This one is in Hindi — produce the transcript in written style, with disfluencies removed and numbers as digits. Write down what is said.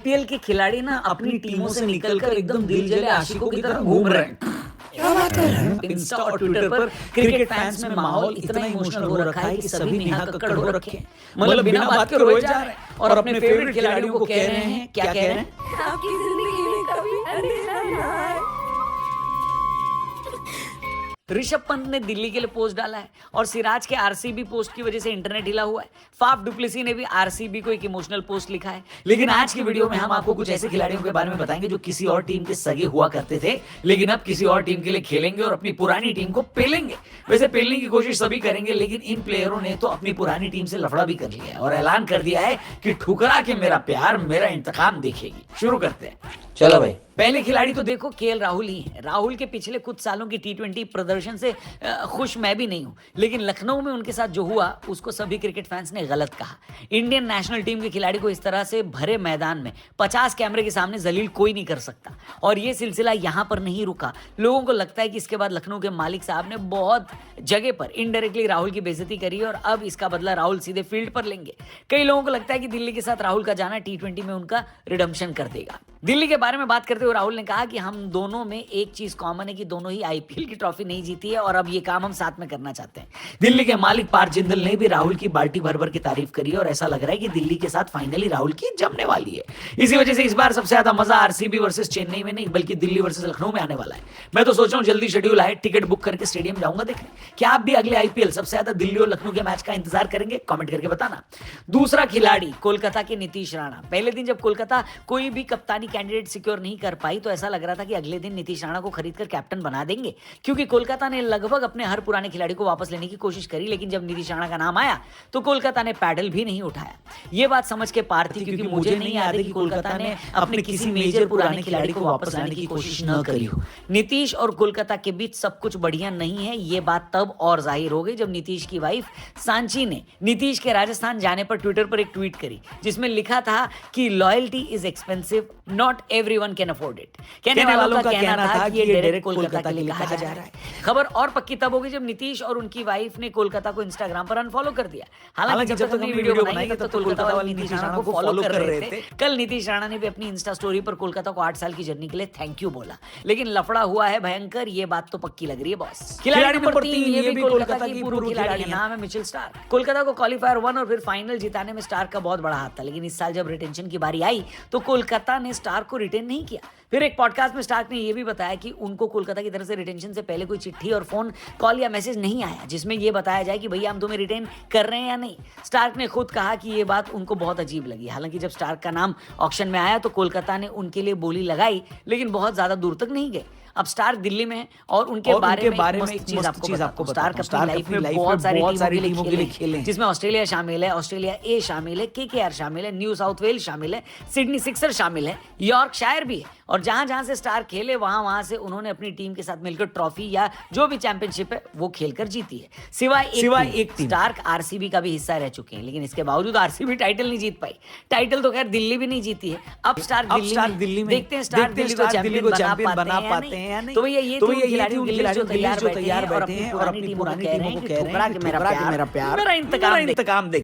आईपीएल के खिलाड़ी ना अपनी टीमों से निकलकर एकदम दिल जले आशिकों की तरह घूम रहे हैं। क्या बात कर रहे हैं? इंस्टा और ट्विटर पर क्रिकेट फैंस में माहौल इतना इमोशनल हो रखा है कि सभी नेहा कक्कड़ हो रखे हैं। मतलब बिना बात के रोए जा रहे हैं और अपने फेवरेट खिलाड़ियों को कह रहे हैं, क्या कह रहे हैं? आपकी जिंदगी में कभी अंधेरा ना आए। ऋषभ पंत ने दिल्ली के लिए पोस्ट डाला है और सिराज के आरसीबी पोस्ट की वजह से इंटरनेट हिला हुआ है। फाफ डुप्लेसी ने भी आरसीबी को एक इमोशनल पोस्ट लिखा है। लेकिन आज की वीडियो में हम आपको कुछ ऐसे खिलाड़ियों के बारे में बताएंगे जो किसी और टीम के सगे हुआ करते थे, लेकिन अब किसी और टीम के लिए खेलेंगे और अपनी पुरानी टीम को पेलेंगे। वैसे पेलने की कोशिश सभी करेंगे, लेकिन इन प्लेयरों ने तो अपनी पुरानी टीम से लफड़ा भी कर लिया है और ऐलान कर दिया है कि ठुकरा के मेरा प्यार मेरा इंतकाम देखेगी। शुरू करते हैं, चलो भाई। पहले खिलाड़ी तो देखो केएल राहुल ही है। राहुल के पिछले कुछ सालों की टी20 प्रदर्शन से खुश मैं भी नहीं हूं, लेकिन लखनऊ में उनके साथ जो हुआ उसको सभी क्रिकेट फैंस ने गलत कहा। इंडियन नेशनल टीम के खिलाड़ी को इस तरह से भरे मैदान में 50 कैमरे के सामने जलील कोई नहीं कर सकता। और ये सिलसिला यहां पर नहीं रुका। लोगों को लगता है कि इसके बाद लखनऊ के मालिक साहब ने बहुत जगह पर इनडायरेक्टली राहुल की बेइज्जती करी और अब इसका बदला राहुल सीधे फील्ड पर लेंगे। कई लोगों को लगता है कि दिल्ली के साथ राहुल का जाना टी20 में उनका रिडम्पशन कर देगा। दिल्ली के बारे में बात करते हुए राहुल ने कहा कि हम दोनों में एक चीज कॉमन है कि दोनों ही आईपीएल की ट्रॉफी नहीं जीती है और अब ये काम हम साथ में करना चाहते हैं। दिल्ली के मालिक पार्थ जिंदल ने भी राहुल की बाल्टी भर भर की तारीफ करी और ऐसा लग रहा है कि दिल्ली के साथ फाइनली राहुल की जमने वाली है। इसी वजह से इस बार सबसे ज्यादा मजा आरसीबी वर्सेस चेन्नई में नहीं बल्कि दिल्ली वर्सेस लखनऊ में आने वाला है। मैं तो सोच रहा हूं जल्दी शेड्यूल आए, टिकट बुक करके स्टेडियम जाऊंगा देखने। क्या आप भी अगले आईपीएल सबसे ज्यादा दिल्ली और लखनऊ के मैच का इंतजार करेंगे? कमेंट करके बताना। दूसरा खिलाड़ी कोलकाता के नीतीश राणा। पहले दिन जब कोलकाता कोई भी कप्तानी कैंडिडेट सिक्योर नहीं कर पाई तो ऐसा लग रहा था कि अगले दिन नीतीश राणा को खरीदकर कैप्टन बना देंगे, क्योंकि कोलकाता ने लगभग अपने हर पुराने खिलाड़ी को वापस लेने की कोशिश करी। लेकिन जब नीतीश राणा का नाम आया तो कोलकाता ने पैडल भी नहीं उठाया। ये बात समझ के पार थी, क्योंकि मुझे नहीं याद है कि कोलकाता ने अपने किसी मेजर पुराने खिलाड़ी को वापस लाने की कोशिश न करी हो। नीतीश और कोलकाता के बीच सब कुछ बढ़िया नहीं है, ये बात तब और जाहिर हो गई जब नीतीश की वाइफ सांची ने नीतीश के राजस्थान जाने पर ट्विटर पर एक ट्वीट करी जिसमें लिखा था कि loyalty is expensive, not everyone can afford it. कहने वालों का कहना था कि ये डायरेक्ट कोलकाता के लिए कहा जा रहा है। खबर और पक्की तब हो गई जब नीतीश और उनकी वाइफ ने कोलकाता को इंस्टाग्राम पर अनफॉलो कर दिया। हालांकि जब तक वीडियो बनाई तब तो कोलकाता वाले नीतीश राणा को फॉलो कर रहे थे। कल नीतीश राणा ने भी अपनी इंस्टा स्टोरी पर कोलकाता को 8 साल की जर्नी के लिए थैंक यू बोला, लेकिन लफड़ा हुआ है भयंकर। ये बात तो पक्की लग रही है बॉस। खिलाड़ी नंबर 3 ये भी कोलकाता की पूर्व खिलाड़ी है, नाम है मिचेल स्टार्क। कोलकाता को क्वालीफायर 1 और फिर फाइनल जिताने में स्टार्क का बहुत बड़ा हाथ था, लेकिन इस साल जब रिटेंशन की बारी आई तो कोलकाता ने स्टार्क को रिटेन नहीं किया। फिर एक पॉडकास्ट में स्टार्क ने यह भी बताया कि उनको कोलकाता की तरफ से रिटेंशन से पहले कोई चिट्ठी और फोन कॉल या मैसेज नहीं आया जिसमें यह बताया जाए कि भैया हम तुम्हें रिटेन कर रहे हैं या नहीं। स्टार्क ने खुद कहा कि यह बात उनको बहुत अजीब लगी। हालांकि जब स्टार्क का नाम ऑक्शन में आया तो कोलकाता ने उनके लिए बोली लगाई, लेकिन बहुत ज्यादा दूर तक नहीं गए। अब स्टार्क दिल्ली में है और उनके बारे में एक चीज आपको स्टार्क अपनी लाइफ में बहुत सारी टीमों के लिए खेले, जिसमें ऑस्ट्रेलिया शामिल है, ऑस्ट्रेलिया ए शामिल है, केकेआर शामिल है, न्यू साउथ वेल्स शामिल है, सिडनी सिक्सर शामिल है, यॉर्कशायर भी है। और जहां से स्टार्क खेले वहां से उन्होंने अपनी टीम के साथ मिलकर ट्रॉफी या जो भी चैंपियनशिप है वो खेलकर जीती है। सिवाय एक स्टार्क आरसीबी का भी हिस्सा रह चुके हैं, लेकिन इसके बावजूद आरसीबी टाइटल नहीं जीत पाई। टाइटल तो खैर दिल्ली भी नहीं जीती है। अब स्टार्क दिल्ली में देखते हैं स्टार्क दिल्ली को चैंपियन बना पाते हैं या नहीं। तो भैया ये खिलाड़ी जो तैयार बैठे हैं और अपनी पुरानी टीम को कह रहे हैं कि ठुकरा के मेरा प्यार मेरा इंतकाम देख।